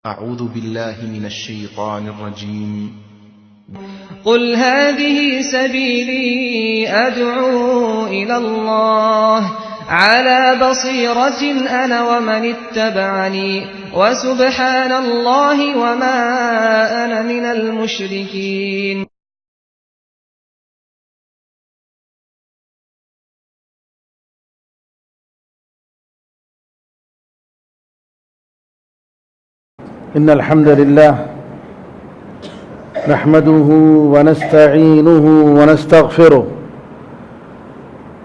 أعوذ بالله من الشيطان الرجيم. قل هذه سبيلي أدعو إلى الله على بصيرة أنا ومن اتبعني وسبحان الله وما أنا من المشركين. إن الحمد لله نحمده ونستعينه ونستغفره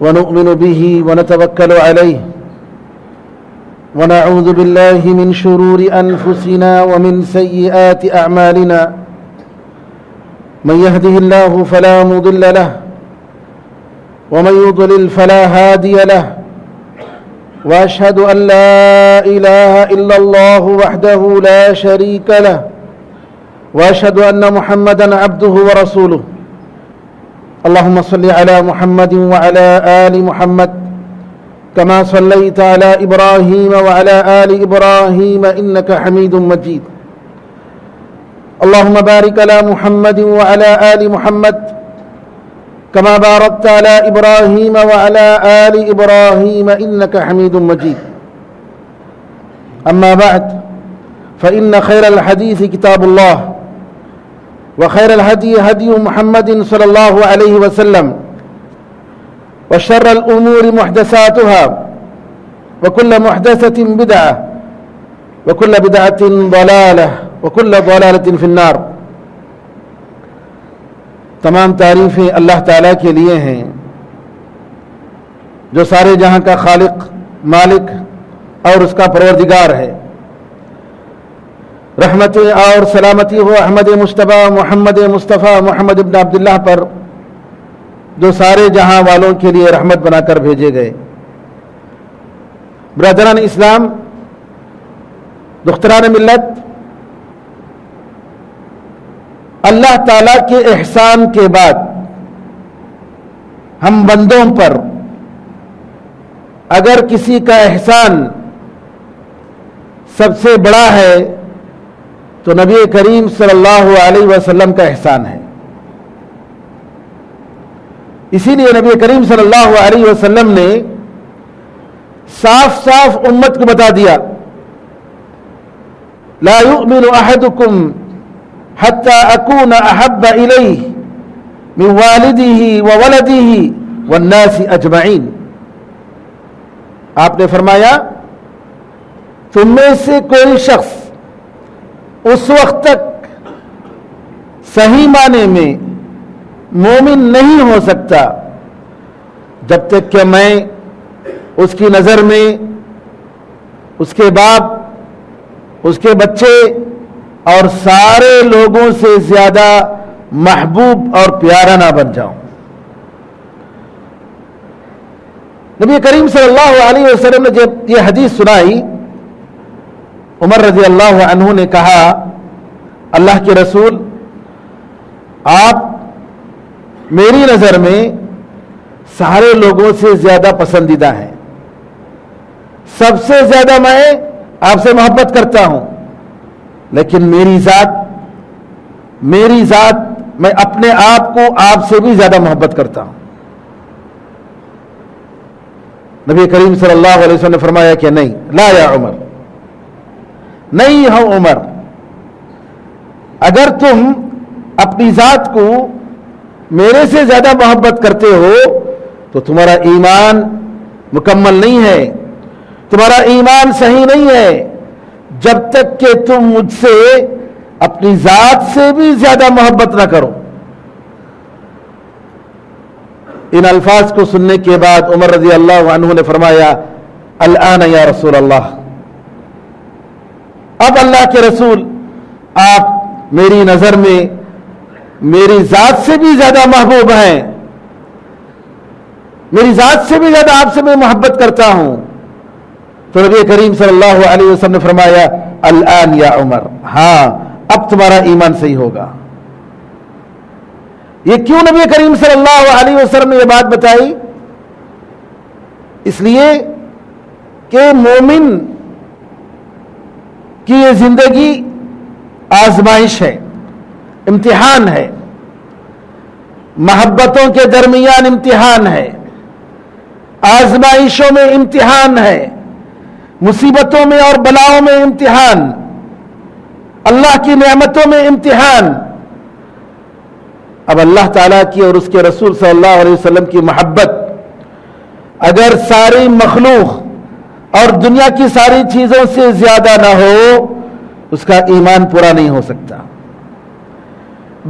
ونؤمن به ونتوكل عليه ونعوذ بالله من شرور أنفسنا ومن سيئات أعمالنا من يهده الله فلا مضل له ومن يضلل فلا هادي له وأشهد أن لا إله إلا الله وحده لا شريك له وأشهد أن محمدًا عبده ورسوله. اللهم صل على محمد وعلى آل محمد كما صليت على إبراهيم وعلى آل إبراهيم إنك حميد مجيد. اللهم بارك على محمد وعلى آل محمد كما باركت على إبراهيم وعلى آل إبراهيم إنك حميد مجيد. أما بعد فإن خير الحديث كتاب الله وخير الهدي هدي محمد صلى الله عليه وسلم وشر الأمور محدثاتها وكل محدثة بدعة وكل بدعة ضلالة وكل ضلالة في النار. تمام تعریفیں اللہ تعالیٰ کے لیے ہیں جو سارے جہاں کا خالق، مالک اور اس کا پروردگار ہے. رحمتیں اور سلامتی ہو احمد مجتبیٰ محمد مصطفیٰ محمد ابن عبداللہ پر جو سارے جہاں والوں کے لیے رحمت بنا کر بھیجے گئے. برادران اسلام، دختران ملت، اللہ تعالیٰ کے احسان کے بعد ہم بندوں پر اگر کسی کا احسان سب سے بڑا ہے تو نبی کریم صلی اللہ علیہ وسلم کا احسان ہے. اسی لیے نبی کریم صلی اللہ علیہ وسلم نے صاف صاف امت کو بتا دیا، لا یؤمن احدکم حتی اکون احب الیہ من والدہ وولدہ والناس اجمعین. آپ نے فرمایا تم میں سے کوئی شخص اس وقت تک صحیح معنی میں مومن نہیں ہو سکتا جب تک کہ میں اس کی نظر میں اس کے باپ، اس کے بچے اور سارے لوگوں سے زیادہ محبوب اور پیارا نہ بن جاؤں. نبی کریم صلی اللہ علیہ وسلم نے جب یہ حدیث سنائی، عمر رضی اللہ عنہ نے کہا، اللہ کے رسول، آپ میری نظر میں سارے لوگوں سے زیادہ پسندیدہ ہیں، سب سے زیادہ میں آپ سے محبت کرتا ہوں، لیکن میری ذات میں اپنے آپ کو آپ سے بھی زیادہ محبت کرتا ہوں. نبی کریم صلی اللہ علیہ وسلم نے فرمایا کہ نہیں، لا یا عمر، نہیں ہو عمر، اگر تم اپنی ذات کو میرے سے زیادہ محبت کرتے ہو تو تمہارا ایمان مکمل نہیں ہے، تمہارا ایمان صحیح نہیں ہے جب تک کہ تم مجھ سے اپنی ذات سے بھی زیادہ محبت نہ کرو. ان الفاظ کو سننے کے بعد عمر رضی اللہ عنہ نے فرمایا، الآن یا رسول اللہ، اب اللہ کے رسول، آپ میری نظر میں میری ذات سے بھی زیادہ محبوب ہیں، میری ذات سے بھی زیادہ آپ سے میں محبت کرتا ہوں. تو نبی کریم صلی اللہ علیہ وسلم نے فرمایا، الآن یا عمر، ہاں اب تمہارا ایمان صحیح ہوگا. یہ کیوں نبی کریم صلی اللہ علیہ وسلم نے یہ بات بتائی؟ اس لیے کہ مومن کہ یہ زندگی آزمائش ہے، امتحان ہے، محبتوں کے درمیان امتحان ہے، آزمائشوں میں امتحان ہے، مصیبتوں میں اور بلاؤں میں امتحان، اللہ کی نعمتوں میں امتحان۔ اب اللہ تعالیٰ کی اور اس کے رسول صلی اللہ علیہ وسلم کی محبت اگر ساری مخلوق اور دنیا کی ساری چیزوں سے زیادہ نہ ہو، اس کا ایمان پورا نہیں ہو سکتا۔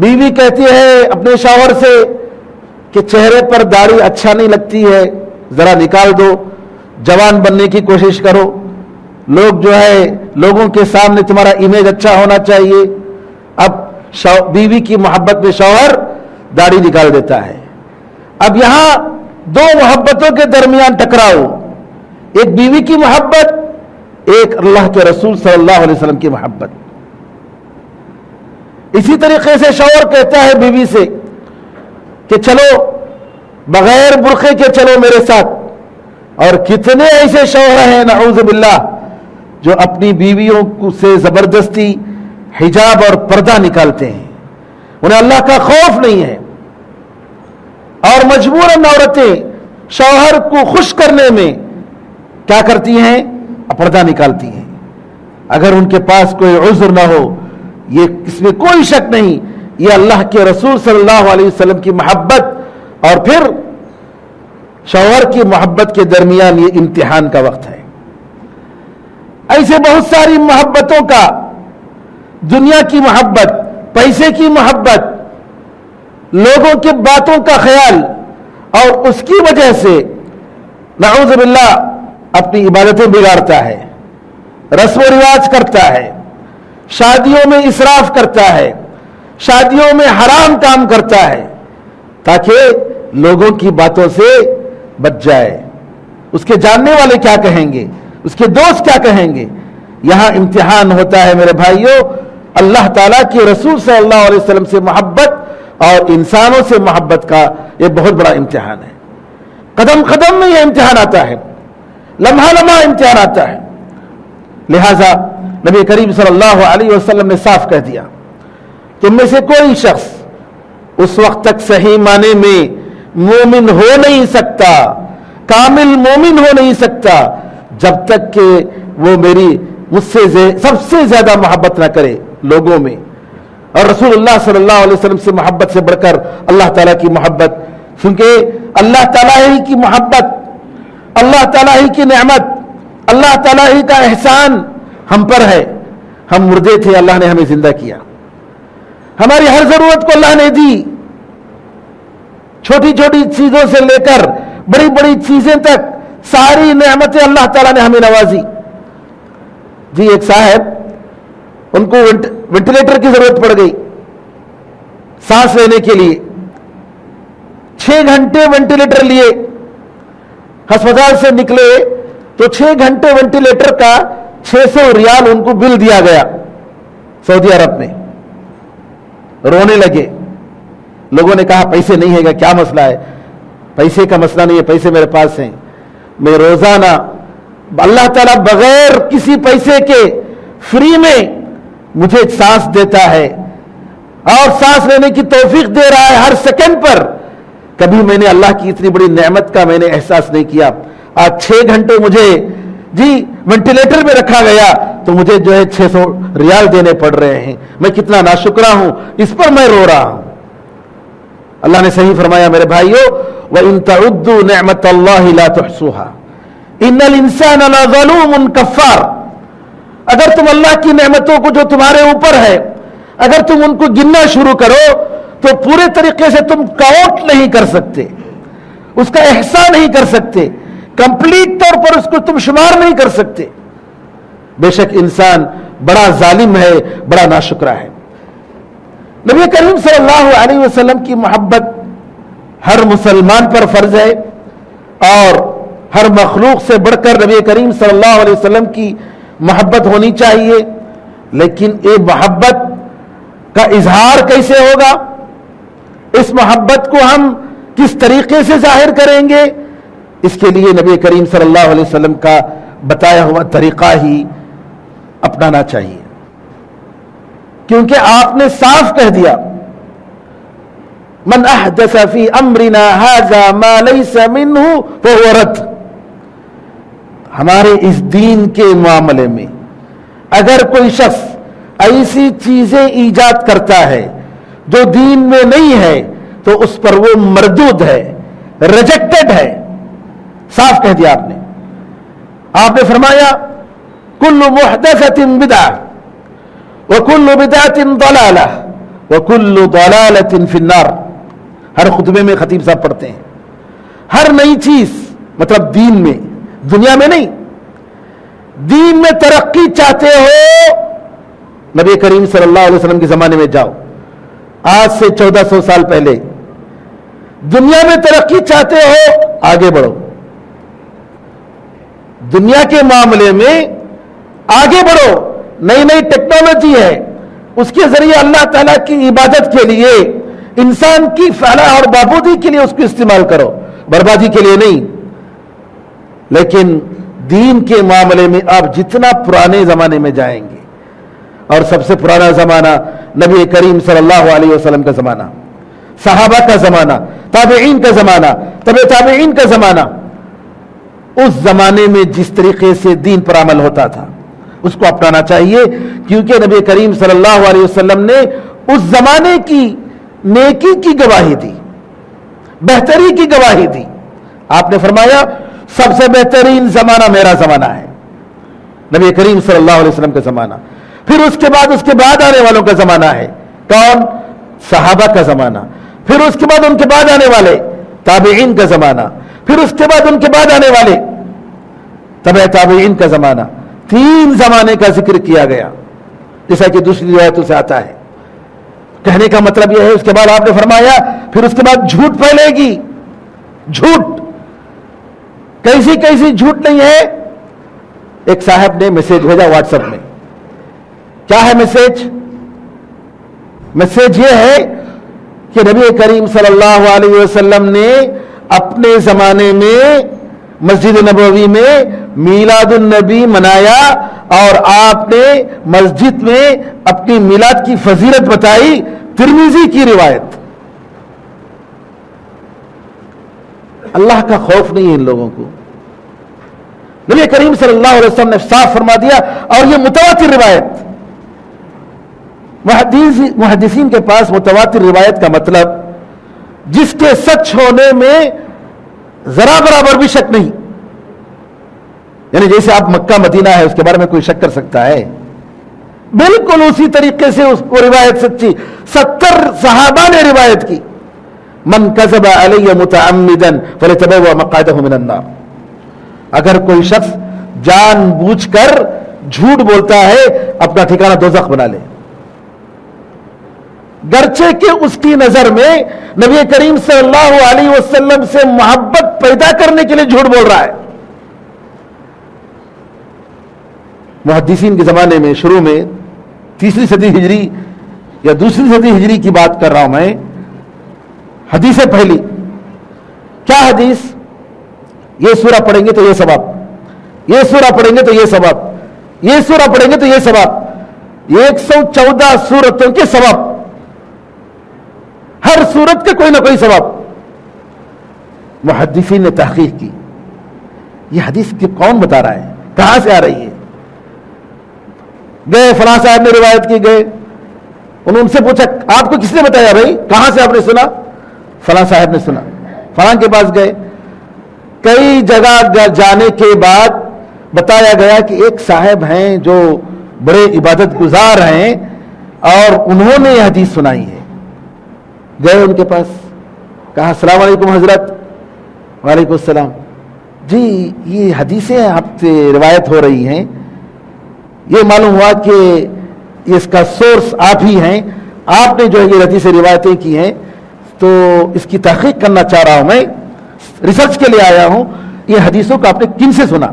بیوی کہتی ہے اپنے شوہر سے کہ چہرے پر داڑھی اچھا نہیں لگتی ہے، ذرا نکال دو، جوان بننے کی کوشش کرو، لوگ جو ہے لوگوں کے سامنے تمہارا امیج اچھا ہونا چاہیے۔ اب بیوی کی محبت میں شوہر داڑھی نکال دیتا ہے۔ اب یہاں دو محبتوں کے درمیان ٹکراؤ، ایک بیوی کی محبت، ایک اللہ کے رسول صلی اللہ علیہ وسلم کی محبت۔ اسی طریقے سے شوہر کہتا ہے بیوی سے کہ چلو بغیر برقعے کے چلو میرے ساتھ، اور کتنے ایسے شوہر ہیں نعوذ باللہ جو اپنی بیویوں سے زبردستی حجاب اور پردہ نکالتے ہیں، انہیں اللہ کا خوف نہیں ہے، اور مجبوراً عورتیں شوہر کو خوش کرنے میں کیا کرتی ہیں؟ پردہ نکالتی ہیں، اگر ان کے پاس کوئی عذر نہ ہو۔ یہ اس میں کوئی شک نہیں، یہ اللہ کے رسول صلی اللہ علیہ وسلم کی محبت اور پھر شوہر کی محبت کے درمیان یہ امتحان کا وقت ہے۔ ایسے بہت ساری محبتوں کا، دنیا کی محبت، پیسے کی محبت، لوگوں کی باتوں کا خیال، اور اس کی وجہ سے نعوذ باللہ اپنی عبادتیں بگاڑتا ہے، رسم و رواج کرتا ہے، شادیوں میں اسراف کرتا ہے، شادیوں میں حرام کام کرتا ہے تاکہ لوگوں کی باتوں سے بچ جائے۔ اس کے جاننے والے کیا کہیں گے، اس کے دوست کیا کہیں گے؟ یہاں امتحان ہوتا ہے میرے بھائیوں، اللہ تعالیٰ کے رسول صلی اللہ علیہ وسلم سے محبت اور انسانوں سے محبت کا یہ بہت بڑا امتحان ہے۔ قدم قدم میں یہ امتحان آتا ہے، لمحہ لمحہ امتحان آتا ہے۔ لہذا نبی کریم صلی اللہ علیہ وسلم نے صاف کہہ دیا، تم میں سے کوئی شخص اس وقت تک صحیح معنی میں مومن ہو نہیں سکتا، کامل مومن ہو نہیں سکتا، جب تک کہ وہ مجھ سے سب سے زیادہ محبت نہ کرے لوگوں میں، اور رسول اللہ صلی اللہ علیہ وسلم سے محبت سے بڑھ کر اللہ تعالیٰ کی محبت، کیونکہ اللہ تعالیٰ ہی کی محبت، اللہ تعالیٰ ہی کی نعمت، اللہ تعالیٰ ہی کا احسان ہم پر ہے۔ ہم مردے تھے، اللہ نے ہمیں زندہ کیا، ہماری ہر ضرورت کو اللہ نے دی، چھوٹی چھوٹی چیزوں سے لے کر بڑی بڑی چیزیں تک ساری نعمتیں اللہ تعالیٰ نے ہمیں نوازی۔ جی ایک صاحب، ان کو وینٹیلیٹر کی ضرورت پڑ گئی سانس لینے کے لیے، 6 گھنٹے وینٹیلیٹر لیے، ہسپتال سے نکلے تو 6 گھنٹے وینٹیلیٹر کا 600 ریال ان کو بل دیا گیا سعودی عرب میں۔ رونے لگے، لوگوں نے کہا پیسے نہیں ہے گا، کیا مسئلہ ہے؟ پیسے کا مسئلہ نہیں ہے، پیسے میرے پاس ہیں، میں روزانہ اللہ تعالیٰ بغیر کسی پیسے کے فری میں مجھے سانس دیتا ہے اور سانس لینے کی توفیق دے رہا ہے ہر سیکنڈ پر۔ کبھی میں نے اللہ کی اتنی بڑی نعمت کا میں نے احساس نہیں کیا۔ آج 6 گھنٹے مجھے وینٹیلیٹر میں رکھا گیا تو مجھے جو ہے 600 ریال دینے پڑ رہے ہیں، میں کتنا ناشکرا ہوں، اس پر میں رو رہا ہوں۔ اللہ نے صحیح فرمایا میرے بھائیو، وَإِن تَعُدُّوا نِعْمَةَ اللَّهِ لَا تُحْصُوهَا إِنَّ الْإِنسَانَ لَظَلُومٌ كَفَّارٌ۔ اگر تم اللہ کی نعمتوں کو جو تمہارے اوپر ہے، اگر تم ان کو گننا شروع کرو تو پورے طریقے سے تم کاؤنٹ نہیں کر سکتے، اس کا احسان نہیں کر سکتے، کمپلیٹ طور پر اس کو تم شمار نہیں کر سکتے۔ بے شک انسان بڑا ظالم ہے، بڑا ناشکرا ہے۔ نبی کریم صلی اللہ علیہ وسلم کی محبت ہر مسلمان پر فرض ہے، اور ہر مخلوق سے بڑھ کر نبی کریم صلی اللہ علیہ وسلم کی محبت ہونی چاہیے۔ لیکن یہ محبت کا اظہار کیسے ہوگا، اس محبت کو ہم کس طریقے سے ظاہر کریں گے، اس کے لیے نبی کریم صلی اللہ علیہ وسلم کا بتایا ہوا طریقہ ہی اپنانا چاہیے، کیونکہ آپ نے صاف کہہ دیا من احدث فی امرنا ھذا ما لیس منہ فہو رد. ہمارے اس دین کے معاملے میں اگر کوئی شخص ایسی چیزیں ایجاد کرتا ہے جو دین میں نہیں ہے تو اس پر وہ مردود ہے، ریجیکٹڈ ہے. صاف کہہ دیا آپ نے. آپ نے فرمایا کل محدثۃ بدعہ وکل بدعۃ ضلالہ وکل ضلالۃ فی النار. ہر خطبے میں خطیب صاحب پڑھتے ہیں ہر نئی چیز، مطلب دین میں، دنیا میں نہیں، دین میں ترقی چاہتے ہو نبی کریم صلی اللہ علیہ وسلم کے زمانے میں جاؤ. آج سے 1400 سال پہلے دنیا میں ترقی چاہتے ہو آگے بڑھو. دنیا کے معاملے میں آگے بڑھو. نئی نئی ٹیکنالوجی ہے، اس کے ذریعے اللہ تعالیٰ کی عبادت کے لیے، انسان کی فلاح اور بہبودی کے لیے اس کو استعمال کرو، بربادی کے لیے نہیں. لیکن دین کے معاملے میں آپ جتنا پرانے زمانے میں جائیں گے، اور سب سے پرانا زمانہ نبی کریم صلی اللہ علیہ وسلم کا زمانہ، صحابہ کا زمانہ، تابعین کا زمانہ، تبع تابعین کا زمانہ، اس زمانے میں جس طریقے سے دین پر عمل ہوتا تھا اس کو اپنانا چاہیے، کیونکہ نبی کریم صلی اللہ علیہ وسلم نے اس زمانے کی نیکی کی گواہی دی، بہتری کی گواہی دی. آپ نے فرمایا سب سے بہترین زمانہ میرا زمانہ ہے، نبی کریم صلی اللہ علیہ وسلم کا زمانہ. پھر اس کے بعد آنے والوں کا زمانہ ہے. کون؟ صحابہ کا زمانہ. پھر اس کے بعد ان کے بعد آنے والے تابعین کا زمانہ. پھر اس کے بعد ان کے بعد آنے والے تبع تابعین کا زمانہ. 3 زمانے کا ذکر کیا گیا، جیسا کہ دوسری روایتوں سے آتا ہے. کہنے کا مطلب یہ ہے اس کے بعد آپ نے فرمایا پھر اس کے بعد جھوٹ پھیلے گی. جھوٹ کیسی جھوٹ نہیں ہے. ایک صاحب نے میسج بھیجا واٹس ایپ میں. کیا ہے میسج؟ میسج یہ ہے کہ نبی کریم صلی اللہ علیہ وسلم نے اپنے زمانے میں مسجد نبوی میں میلاد النبی منایا، اور آپ نے مسجد میں اپنی میلاد کی فضیلت بتائی. ترمذی کی روایت. اللہ کا خوف نہیں ہے ان لوگوں کو. نبی کریم صلی اللہ علیہ وسلم نے صاف فرما دیا، اور یہ متواتر روایت. محدثین کے پاس متواتر روایت کا مطلب جس کے سچ ہونے میں ذرا برابر بھی شک نہیں. یعنی جیسے آپ مکہ مدینہ ہے اس کے بارے میں کوئی شک کر سکتا ہے؟ بالکل اسی طریقے سے اس کو روایت سچی. 70 صحابہ نے روایت کی. من کذب علی متعمدا فليتبوأ مقعده من النار. اگر کوئی شخص جان بوجھ کر جھوٹ بولتا ہے اپنا ٹھکانہ دوزخ بنا لے. گرچہ کہ اس کی نظر میں نبی کریم صلی اللہ علیہ وسلم سے محبت پیدا کرنے کے لیے جھوٹ بول رہا ہے. محدثین کے زمانے میں شروع میں 3 صدی ہجری یا 2 صدی ہجری کی بات کر رہا ہوں میں. حدیث پہلی کیا حدیث؟ یہ سورہ پڑھیں گے تو یہ ثواب، یہ سورہ پڑھیں گے تو یہ ثواب، یہ سورہ پڑھیں گے تو یہ ثواب. 114 سورتوں کے ثواب، ہر سورت کے کوئی نہ کوئی ثواب. محدثین نے تحقیق کی یہ حدیث کی کون بتا رہا ہے، کہاں سے آ رہی ہے. گئے فلاں صاحب نے روایت کی، گئے انہوں ان سے پوچھا آپ کو کس نے بتایا بھائی، کہاں سے آپ نے سنا؟ فلاں صاحب نے سنا. فلاں کے پاس گئے. کئی جگہ جانے کے بعد بتایا گیا کہ ایک صاحب ہیں جو بڑے عبادت گزار ہیں اور انہوں نے یہ حدیث سنائی ہے. گئے ان کے پاس، کہا السلام علیکم حضرت. وعلیکم السلام. جی یہ حدیثیں آپ سے روایت ہو رہی ہیں، یہ معلوم ہوا کہ اس کا سورس آپ ہی ہیں، آپ نے جو ہے یہ حدیثیں روایتیں کی ہیں، تو اس کی تحقیق کرنا چاہ رہا ہوں، میں ریسرچ کے لیے آیا ہوں، یہ حدیثوں کا آپ نے کن سے سنا؟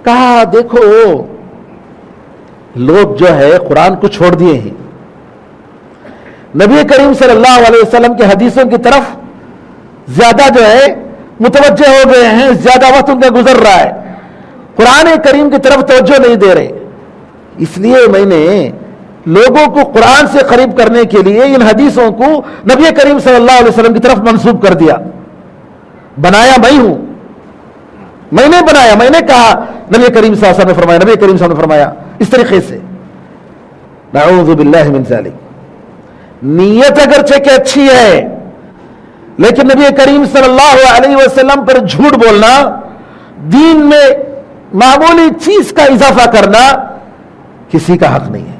کہا دیکھو لوگ جو ہے قرآن کو چھوڑ دیے ہیں، نبی کریم صلی اللہ علیہ وسلم کے حدیثوں کی طرف زیادہ جو ہے متوجہ ہو گئے ہیں، زیادہ وقت ان کا گزر رہا ہے. قرآن کریم کی طرف توجہ نہیں دے رہے. اس لیے میں نے لوگوں کو قرآن سے قریب کرنے کے لیے ان حدیثوں کو نبی کریم صلی اللہ علیہ وسلم کی طرف منسوب کر دیا. بنایا میں ہوں، میں نے بنایا، میں نے کہا، نبی کریم صلی اللہ علیہ وسلم نے فرمایا، نبی کریم صلی اللہ علیہ وسلم نے فرمایا. اس طریقے سے نعوذ باللہ من ذلک. نیت اگرچہ کہ اچھی ہے، لیکن نبی کریم صلی اللہ علیہ وسلم پر جھوٹ بولنا، دین میں معمولی چیز کا اضافہ کرنا کسی کا حق نہیں ہے.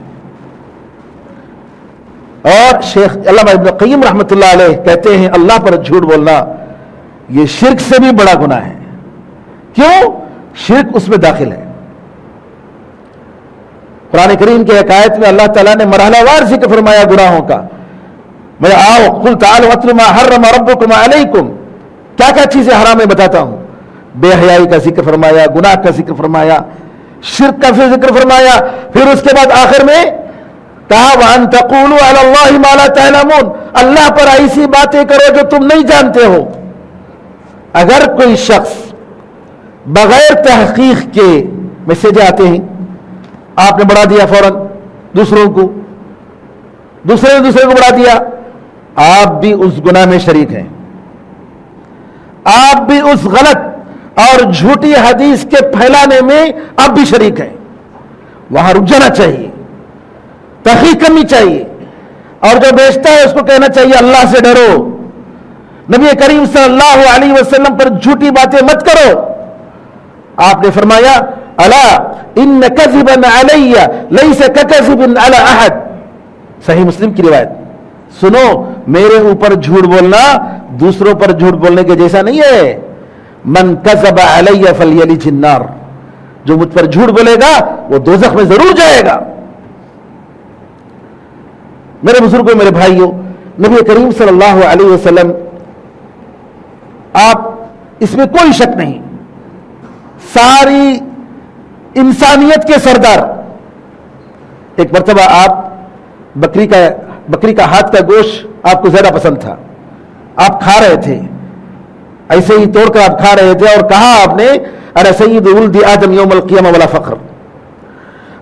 اور شیخ علامہ ابن قیم رحمۃ اللہ علیہ کہتے ہیں اللہ پر جھوٹ بولنا یہ شرک سے بھی بڑا گناہ ہے. کیوں؟ شرک اس میں داخل ہے. قرآن کریم کی ایک آیت میں اللہ تعالیٰ نے مرحلہ وار ذکر فرمایا گناہوں کا. میں آؤ قل تعالوا واتلوا ما حرم ربکم علیکم، کیا کیا چیزیں حرام ہے بتاتا ہوں. بے حیائی کا ذکر فرمایا، گناہ کا ذکر فرمایا، شرک کا ذکر فرمایا. پھر اس کے بعد آخر میں کہا وَأَن تَقُولُوا عَلَى اللَّهِ مَا لَا تَعْلَمُونَ، اللہ پر ایسی باتیں کرو جو تم نہیں جانتے ہو. اگر کوئی شخص بغیر تحقیق کے میسج آتے ہیں، آپ نے بڑھا دیا فوراً دوسروں کو، دوسرے نے دوسرے کو بڑھا دیا، آپ بھی اس گناہ میں شریک ہیں. آپ بھی اس غلط اور جھوٹی حدیث کے پھیلانے میں آپ بھی شریک ہیں. وہاں رک جانا چاہیے، تحقیق کرنی چاہیے، اور جو بیچتا ہے اس کو کہنا چاہیے اللہ سے ڈرو، نبی کریم صلی اللہ علیہ وسلم پر جھوٹی باتیں مت کرو. آپ نے فرمایا الا ان کذبا علی لیس ککذب علی احد، صحیح مسلم کی روایت. سنو، میرے اوپر جھوٹ بولنا دوسروں پر جھوٹ بولنے کے جیسا نہیں ہے. من کذب علی فلیلج النار، جو مجھ پر جھوٹ بولے گا وہ دوزخ میں ضرور جائے گا. میرے بزرگوں، میرے بھائیوں، نبی کریم صلی اللہ علیہ وسلم، آپ اس میں کوئی شک نہیں، ساری انسانیت کے سردار. ایک مرتبہ آپ بکری کا ہاتھ کا گوشت آپ کو زیادہ پسند تھا، آپ کھا رہے تھے، ایسے ہی توڑ کر آپ کھا رہے تھے، اور کہا آپ نے انا سید ولد آدم یوم القیامہ ولا فخر،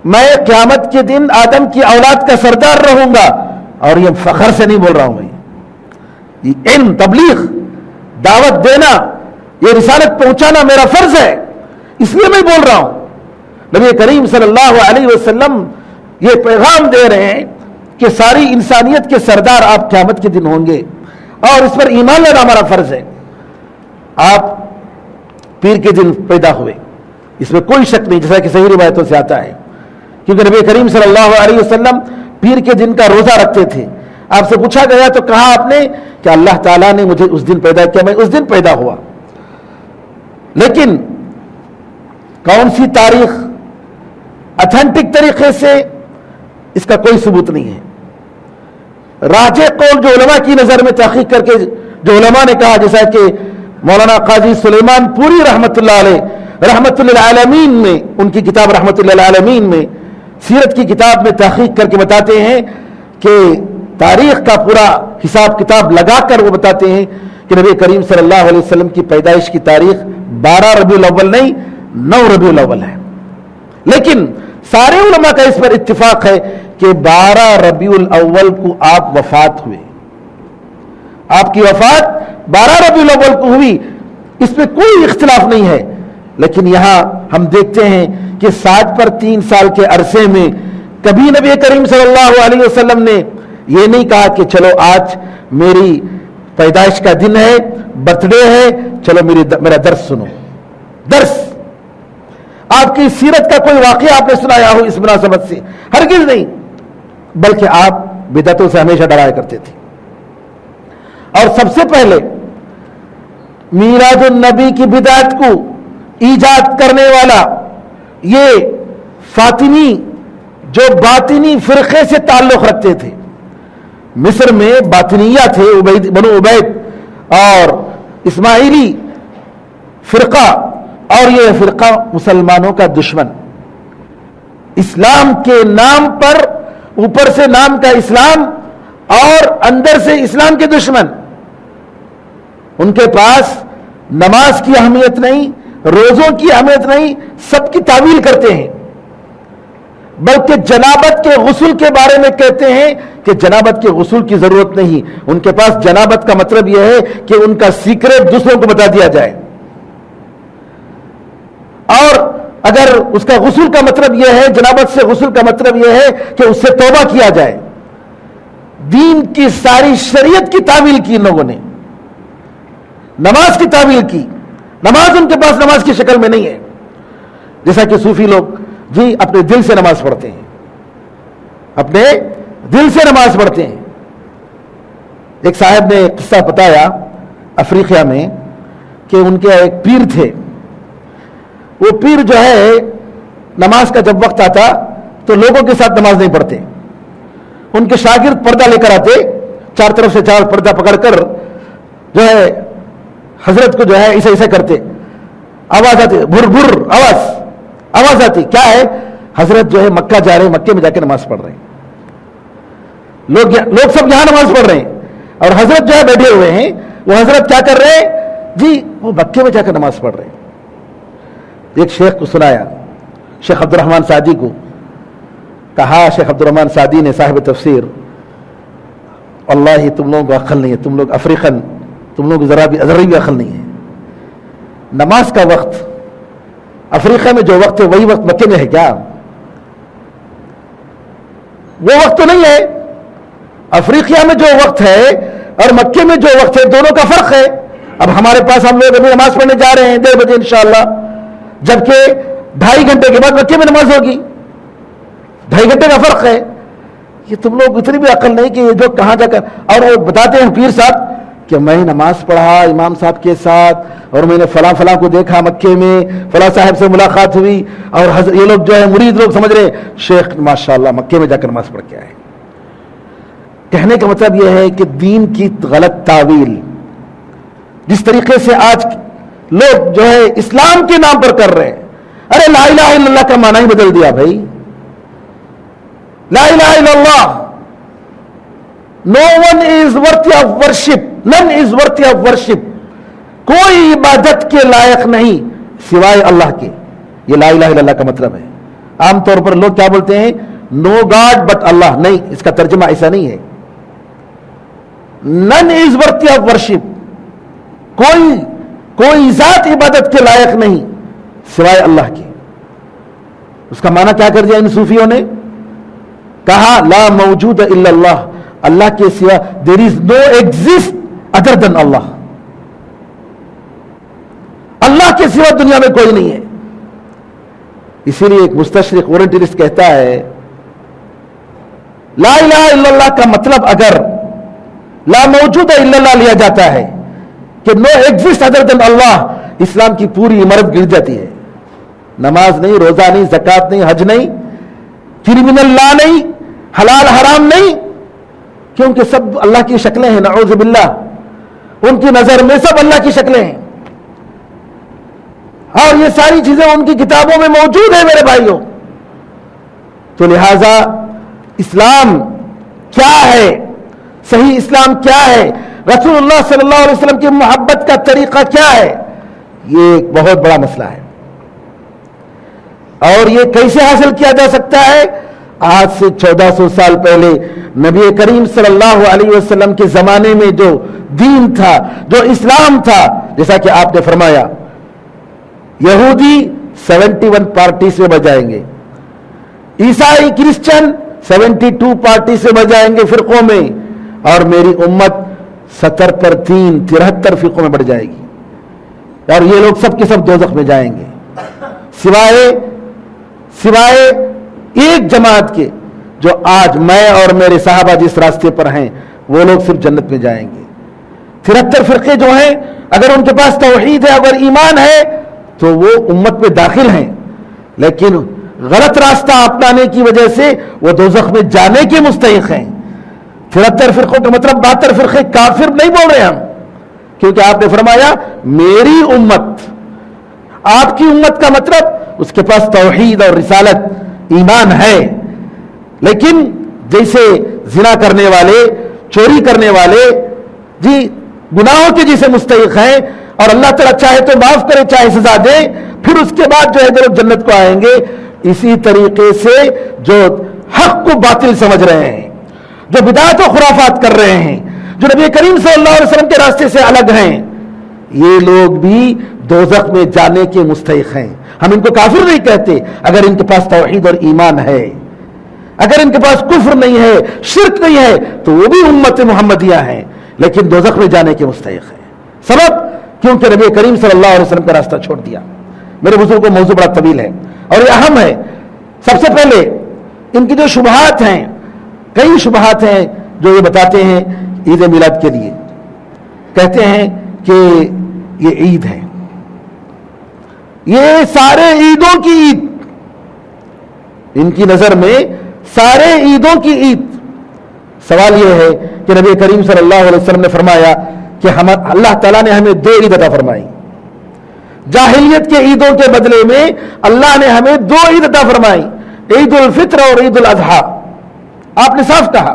میں قیامت کے دن آدم کی اولاد کا سردار رہوں گا، اور یہ فخر سے نہیں بول رہا ہوں. میں یہ علم، تبلیغ، دعوت دینا، یہ رسالت پہنچانا میرا فرض ہے، اس لیے میں بول رہا ہوں. نبی کریم صلی اللہ علیہ وسلم یہ پیغام دے رہے ہیں کہ ساری انسانیت کے سردار آپ قیامت کے دن ہوں گے، اور اس پر ایمان لانا ہمارا فرض ہے. آپ پیر کے دن پیدا ہوئے، اس میں کوئی شک نہیں، جیسا کہ صحیح روایتوں سے آتا ہے، کیونکہ نبی کریم صلی اللہ علیہ وسلم پیر کے دن کا روزہ رکھتے تھے. آپ سے پوچھا گیا تو کہا آپ نے کہ اللہ تعالیٰ نے مجھے اس دن پیدا کیا، میں اس دن پیدا ہوا. لیکن کون سی تاریخ اتھینٹک طریقے سے، اس کا کوئی ثبوت نہیں ہے. راجح قول جو علماء کی نظر میں تحقیق کر کے جو علماء نے کہا، جیسا کہ مولانا قاضی سلیمان پوری رحمت اللہ علیہ رحمت للعالمین میں، ان کی کتاب رحمت للعالمین میں، سیرت کی کتاب میں تحقیق کر کے بتاتے ہیں کہ تاریخ کا پورا حساب کتاب لگا کر وہ بتاتے ہیں کہ نبی کریم صلی اللہ علیہ وسلم کی پیدائش کی تاریخ 12 ربیع الاول نہیں 9 ربیع الاول ہے. لیکن سارے علماء کا اس پر اتفاق ہے کہ 12 ربیع الاول کو آپ وفات ہوئے. آپ کی وفات 12 ربیع الاول کو ہوئی، اس میں کوئی اختلاف نہیں ہے. لیکن یہاں ہم دیکھتے ہیں کہ 7 پر 3 سال کے عرصے میں کبھی نبی کریم صلی اللہ علیہ وسلم نے یہ نہیں کہا کہ چلو آج میری پیدائش کا دن ہے، برتھ ڈے ہے، چلو میرا درس سنو. درس آپ کی سیرت کا کوئی واقعہ آپ نے سنایا ہو اس مناسبت سے؟ ہرگز نہیں. بلکہ آپ بدعتوں سے ہمیشہ ڈرایا کرتے تھے. اور سب سے پہلے میلاد النبی کی بدعت کو ایجاد کرنے والا یہ فاطمی جو باطنی فرقے سے تعلق رکھتے تھے. مصر میں باطنیہ تھے، بنو عبید اور اسماعیلی فرقہ، اور یہ فرقہ مسلمانوں کا دشمن. اسلام کے نام پر اوپر سے نام کا اسلام اور اندر سے اسلام کے دشمن. ان کے پاس نماز کی اہمیت نہیں، روزوں کی اہمیت نہیں، سب کی تعویل کرتے ہیں، بلکہ جنابت کے غسل کے بارے میں کہتے ہیں کہ جنابت کے غسل کی ضرورت نہیں، ان کے پاس جنابت کا مطلب یہ ہے کہ ان کا سیکریٹ دوسروں کو بتا دیا جائے، اور اگر اس کا غسل کا مطلب یہ ہے، جنابت سے غسل کا مطلب یہ ہے کہ اس سے توبہ کیا جائے۔ دین کی ساری شریعت کی تعویل کی ان لوگوں نے، نماز کی تعویل کی، نماز ان کے پاس نماز کی شکل میں نہیں ہے، جیسا کہ صوفی لوگ جی اپنے دل سے نماز پڑھتے ہیں، اپنے دل سے نماز پڑھتے ہیں۔ ایک صاحب نے قصہ بتایا افریقہ میں کہ ان کے ایک پیر تھے، وہ پیر جو ہے نماز کا جب وقت آتا تو لوگوں کے ساتھ نماز نہیں پڑھتے، ان کے شاگرد پردہ لے کر آتے، چار طرف سے چار پردہ پکڑ کر جو ہے حضرت کو جو ہے ایسے ایسے کرتے، آواز آتی، بھر بھر آواز آتی، کیا ہے؟ حضرت جو ہے مکہ جا رہے ہیں، مکے میں جا کے نماز پڑھ رہے ہیں، لوگ سب یہاں نماز پڑھ رہے ہیں اور حضرت جو ہے بیٹھے ہوئے ہیں، وہ حضرت کیا کر رہے ہیں جی؟ وہ مکے میں جا کر نماز پڑھ رہے ہیں۔ ایک شیخ کو سنایا، شیخ عبد الرحمن سعدی کو، کہا شیخ عبد الرحمن سعدی نے صاحب تفسیر، اللہ تم لوگوں کو عقل نہیں ہے، تم لوگ افریقن، تم لوگ ذرا بھی عقل نہیں ہے۔ نماز کا وقت افریقہ میں جو وقت ہے وہی وقت مکے میں ہے کیا؟ وہ وقت تو نہیں ہے۔ افریقہ میں جو وقت ہے اور مکے میں جو وقت ہے دونوں کا فرق ہے۔ اب ہمارے پاس ہم لوگ ابھی نماز پڑھنے جا رہے ہیں 1:30 بجے انشاءاللہ، جبکہ 2.5 گھنٹے کے بعد مکے میں نماز ہوگی، 2.5 گھنٹے کا فرق ہے۔ یہ تم لوگ اتنی بھی عقل نہیں کہ یہ جو کہاں جا کر، اور وہ بتاتے ہیں پیر صاحب کہ میں نماز پڑھا امام صاحب کے ساتھ اور میں نے فلاں فلاں کو دیکھا مکے میں، فلاں صاحب سے ملاقات ہوئی، اور یہ لوگ جو ہے مرید لوگ سمجھ رہے ہیں شیخ ماشاءاللہ مکے میں جا کر نماز پڑھ کے آئے۔ کہنے کا مطلب یہ ہے کہ دین کی غلط تعویل، جس طریقے سے آج لوگ جو ہے اسلام کے نام پر کر رہے ہیں، ارے لا الہ الا اللہ کا معنی ہی بدل دیا بھائی، لا الہ الا اللہ، no one is worthy of worship, none is worthy of worship، کوئی عبادت کے لائق نہیں سوائے اللہ کے، یہ لا الہ الا اللہ کا مطلب ہے۔ عام طور پر لوگ کیا بولتے ہیں؟ نو گاڈ بٹ اللہ، نہیں، اس کا ترجمہ ایسا نہیں ہے۔ none is worthy of worship، کوئی ذات عبادت کے لائق نہیں سوائے اللہ کے۔ اس کا معنی کیا کر دیا ان صوفیوں نے؟ کہا لا موجود الا اللہ، اللہ کے سوا there is no exist other than اللہ، اللہ کے سوا دنیا میں کوئی نہیں ہے۔ اسی لیے ایک مستشرق اورینٹلسٹ کہتا ہے لا الہ الا اللہ کا مطلب اگر لا موجود الا اللہ لیا جاتا ہے کہ نو ایگزسٹ ادر دین اللہ، اسلام کی پوری عمارت گر جاتی ہے۔ نماز نہیں، روزہ نہیں، زکوٰۃ نہیں، حج نہیں، کرمنل لا نہیں، حلال حرام نہیں، کیونکہ سب اللہ کی شکلیں ہیں، نعوذ باللہ، ان کی نظر میں سب اللہ کی شکلیں ہیں، اور یہ ساری چیزیں ان کی کتابوں میں موجود ہیں میرے بھائیوں۔ تو لہذا اسلام کیا ہے، صحیح اسلام کیا ہے، رسول اللہ صلی اللہ علیہ وسلم کی محبت کا طریقہ کیا ہے، یہ ایک بہت بڑا مسئلہ ہے۔ اور یہ کیسے حاصل کیا جا سکتا ہے؟ آج سے 1400 سال پہلے نبی کریم صلی اللہ علیہ وسلم کے زمانے میں جو دین تھا، جو اسلام تھا، جیسا کہ آپ نے فرمایا یہودی 71 پارٹیز میں بجائیں گے، عیسائی کرسچن 72 پارٹیز سے بجائیں گے فرقوں میں، اور میری امت 70 پر 3 73 فرقوں میں بڑھ جائے گی، اور یہ لوگ سب کے سب دوزخ میں جائیں گے، سوائے ایک جماعت کے، جو آج میں اور میرے صحابہ جس راستے پر ہیں وہ لوگ صرف جنت میں جائیں گے۔ 73 فرقے جو ہیں، اگر ان کے پاس توحید ہے، اگر ایمان ہے، تو وہ امت میں داخل ہیں، لیکن غلط راستہ اپنانے کی وجہ سے وہ دوزخ میں جانے کے مستحق ہیں۔ 73 فرقوں کا مطلب 72 فرقے کافر نہیں بول رہے ہم، کیونکہ آپ نے فرمایا میری امت، آپ کی امت کا مطلب اس کے پاس توحید اور رسالت ایمان ہے، لیکن جیسے زنا کرنے والے، چوری کرنے والے، جی گناہوں کے جیسے مستحق ہیں، اور اللہ تعالیٰ چاہے تو معاف کرے چاہے سزا دے, پھر اس کے بعد جو ہے جو لوگ جنت کو آئیں گے. اسی طریقے سے جو حق کو باطل سمجھ رہے ہیں, جو بدعات و خرافات کر رہے ہیں, جو نبی کریم صلی اللہ علیہ وسلم کے راستے سے الگ ہیں, یہ لوگ بھی دوزخ میں جانے کے مستحق ہیں. ہم ان کو کافر نہیں کہتے اگر ان کے پاس توحید اور ایمان ہے, اگر ان کے پاس کفر نہیں ہے, شرک نہیں ہے, تو وہ بھی امت محمدیہ ہیں, لیکن دوزخ میں جانے کے مستحق ہیں. سبب کیونکہ نبی کریم صلی اللہ علیہ وسلم کا راستہ چھوڑ دیا. میرے بزرگوں کو موضوع بڑا طویل ہے اور یہ اہم ہے. سب سے پہلے ان کی جو شبہات ہیں, کئی شبہات ہیں جو یہ بتاتے ہیں عید میلاد کے لیے, کہتے ہیں کہ یہ عید ہے, یہ سارے عیدوں کی عید, ان کی نظر میں سارے عیدوں کی عید. سوال یہ ہے کہ نبی کریم صلی اللہ علیہ وسلم نے فرمایا کہ اللہ تعالیٰ نے ہمیں 2 عید عطا فرمائی. جاہلیت کے عیدوں کے بدلے میں اللہ نے ہمیں 2 عید عطا فرمائی, عید الفطر اور عید الاضحیٰ. آپ نے صاف کہا,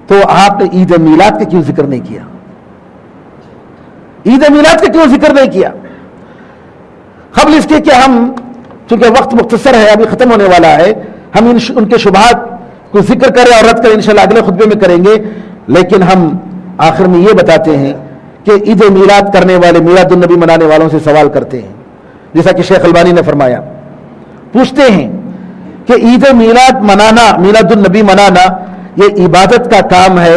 تو آپ نے عید میلاد کا کیوں ذکر نہیں کیا؟ عید میلاد کا کیوں ذکر نہیں کیا؟ قبل اس کے کہ ہم, چونکہ وقت مختصر ہے, ابھی ختم ہونے والا ہے, ہم ان کے شبہات کو ذکر کریں اور رد کریں, انشاءاللہ اگلے خطبے میں کریں گے. لیکن ہم آخر میں یہ بتاتے ہیں کہ عید میلاد کرنے والے, میلاد النبی منانے والوں سے سوال کرتے ہیں, جیسا کہ شیخ البانی نے فرمایا, پوچھتے ہیں کہ عید میلاد منانا, میلاد النبی منانا, یہ عبادت کا کام ہے,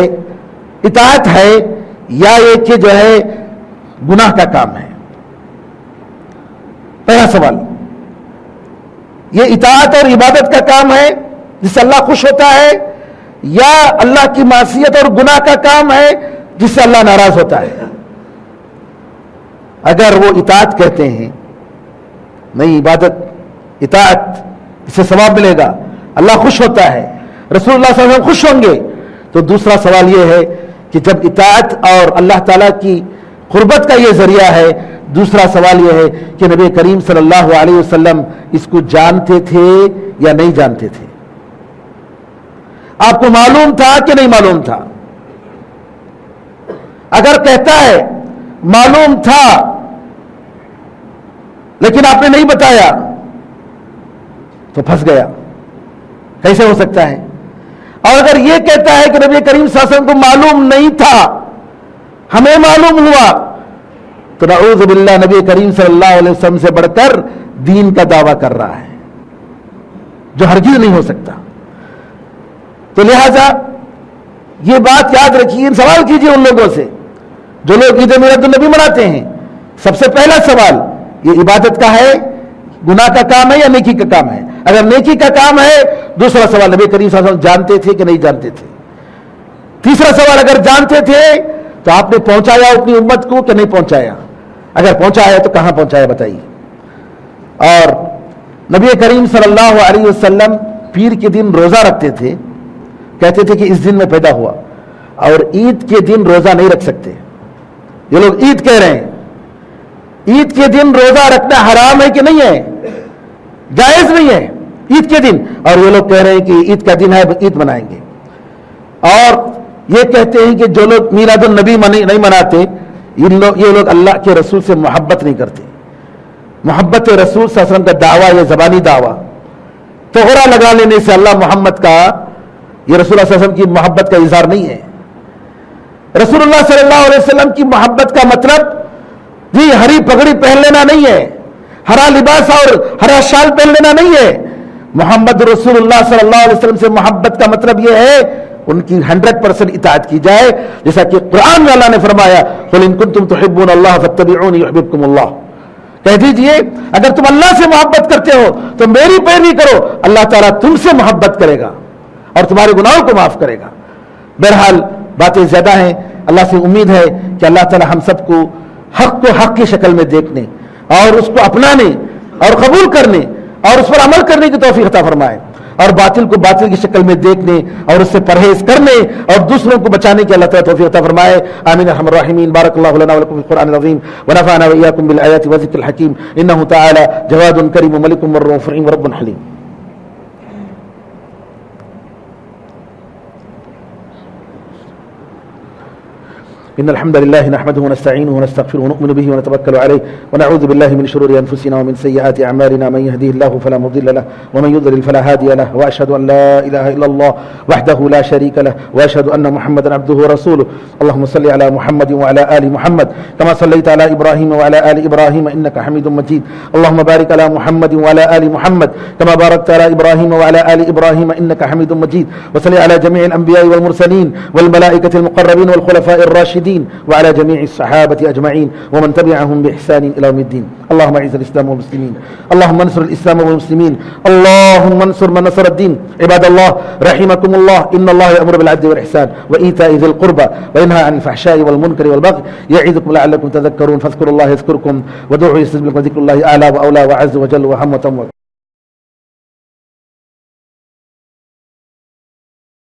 اطاعت ہے, یا یہ کہ جو ہے گناہ کا کام ہے؟ پہلا سوال, یہ اطاعت اور عبادت کا کام ہے جس سے اللہ خوش ہوتا ہے, یا اللہ کی معصیت اور گناہ کا کام ہے جس سے اللہ ناراض ہوتا ہے؟ اگر وہ اطاعت کہتے ہیں, نہیں عبادت اطاعت, اس سے ثواب ملے گا, اللہ خوش ہوتا ہے, رسول اللہ صلی اللہ علیہ وسلم خوش ہوں گے, تو دوسرا سوال یہ ہے کہ جب اطاعت اور اللہ تعالیٰ کی قربت کا یہ ذریعہ ہے, دوسرا سوال یہ ہے کہ نبی کریم صلی اللہ علیہ وسلم اس کو جانتے تھے یا نہیں جانتے تھے؟ آپ کو معلوم تھا کہ نہیں معلوم تھا؟ اگر کہتا ہے معلوم تھا لیکن آپ نے نہیں بتایا تو پھنس گیا, کیسے ہو سکتا ہے؟ اور اگر یہ کہتا ہے کہ نبی کریم صلی اللہ علیہ وسلم کو معلوم نہیں تھا, ہمیں معلوم ہوا, تو نعوذ باللہ نبی کریم صلی اللہ علیہ وسلم سے بڑھ کر دین کا دعویٰ کر رہا ہے, جو ہرگز نہیں ہو سکتا. تو لہذا یہ بات یاد رکھیے, سوال کیجئے ان لوگوں سے جو لوگ عید میلاد النبی مناتے ہیں. سب سے پہلا سوال, یہ عبادت کا ہے, گناہ کا کام ہے یا نیکی کا کام ہے؟ اگر نیکی کا کام ہے, دوسرا سوال نبی کریم صلی اللہ علیہ وسلم جانتے تھے کہ نہیں جانتے تھے؟ تیسرا سوال, اگر جانتے تھے تو آپ نے پہنچایا اپنی امت کو کہ نہیں پہنچایا؟ اگر پہنچایا تو کہاں پہنچایا بتائیے. اور نبی کریم صلی اللہ علیہ وسلم پیر کے دن روزہ رکھتے تھے, کہتے تھے کہ اس دن میں پیدا ہوا, اور عید کے دن روزہ نہیں رکھ سکتے. یہ لوگ عید کہہ رہے ہیں, عید کے دن روزہ رکھنا حرام ہے کہ نہیں ہے؟ جائز نہیں ہے عید کے دن, اور یہ لوگ کہہ رہے ہیں کہ عید کا دن ہے عید منائیں گے. اور یہ کہتے ہیں کہ جو لوگ میلاد النبی نہیں مناتے, یہ لوگ اللہ کے رسول سے محبت نہیں کرتے. محبت رسول صلی اللہ علیہ وسلم کا دعویٰ, یہ زبانی دعویٰ, توغرا لگا لینے سے اللہ محمد کا, یہ رسول اللہ صلی اللہ علیہ وسلم کی محبت کا اظہار نہیں ہے. رسول اللہ صلی اللہ علیہ وسلم کی محبت کا مطلب جی ہری پگڑی پہن لینا نہیں ہے, ہرا لباس اور ہرا شال پہن لینا نہیں ہے. محمد رسول اللہ صلی اللہ علیہ وسلم سے محبت کا مطلب یہ ہے ان کی 100% اطاعت کی جائے, جیسا کہ قرآن میں اللہ نے فرمایا قُلْ إِن كُنتُمْ تُحِبُّونَ اللَّهَ فَاتَّبِعُونِي يُحْبِبْكُمُ اللَّهُ. کہہ دیجئے اگر تم اللہ سے محبت کرتے ہو تو میری پیروی کرو, اللہ تعالیٰ تم سے محبت کرے گا اور تمہارے گناہوں کو معاف کرے گا. بہرحال باتیں زیادہ ہیں, اللہ سے امید ہے کہ اللہ تعالیٰ ہم سب کو حق کی شکل میں دیکھنے اور اس کو اپنانے اور قبول کرنے اور اس پر عمل کرنے کی توفیق عطا فرمائے, اور باطل کو باطل کی شکل میں دیکھنے اور اس سے پرہیز کرنے اور دوسروں کو بچانے کی اللہ تعالیٰ توفیق عطا فرمائے. آمین ارحم الراحمین. بارک اللہ لنا ولکم فی القرآن العظیم ونفعنا وإياکم بالآیات والذکر الحکیم. انہ تعالی جواد کریم ملک رؤوف رحیم رب حلیم. إن الحمد لله نحمده ونستعينه ونستغفره ونؤمن به ونتوكل عليه ونعوذ بالله من شرور أنفسنا ومن سيئات أعمالنا من يهديه الله فلا مضل له ومن يضلل فلا هادي له وأشهد أن لا إله إلا الله وحده لا شريك له وأشهد أن محمدا عبده ورسوله اللهم صل على محمد وعلى آل محمد كما صليت على إبراهيم وعلى آل إبراهيم إنك حميد مجيد اللهم بارك على محمد وعلى آل محمد كما باركت على إبراهيم وعلى آل إبراهيم إنك حميد مجيد وصل على جميع الأنبياء والمرسلين والملائكة المقربين والخلفاء الراشدين وعلى جميع الصحابة أجمعين ومن تبعهم بإحسان إلى يوم الدين اللهم اعز الإسلام والمسلمين اللهم انصر الإسلام والمسلمين اللهم انصر من نصر الدين عباد الله رحمكم الله إن الله يأمر بالعدل والإحسان وإيتاء ذي القربى وينهى عن الفحشاء والمنكر والبغي يعظكم لعلكم تذكرون فاذكروا الله يذكركم ودعوه يستجب لكم وذكر الله أعلى وأولى وعز وجل وهم وتم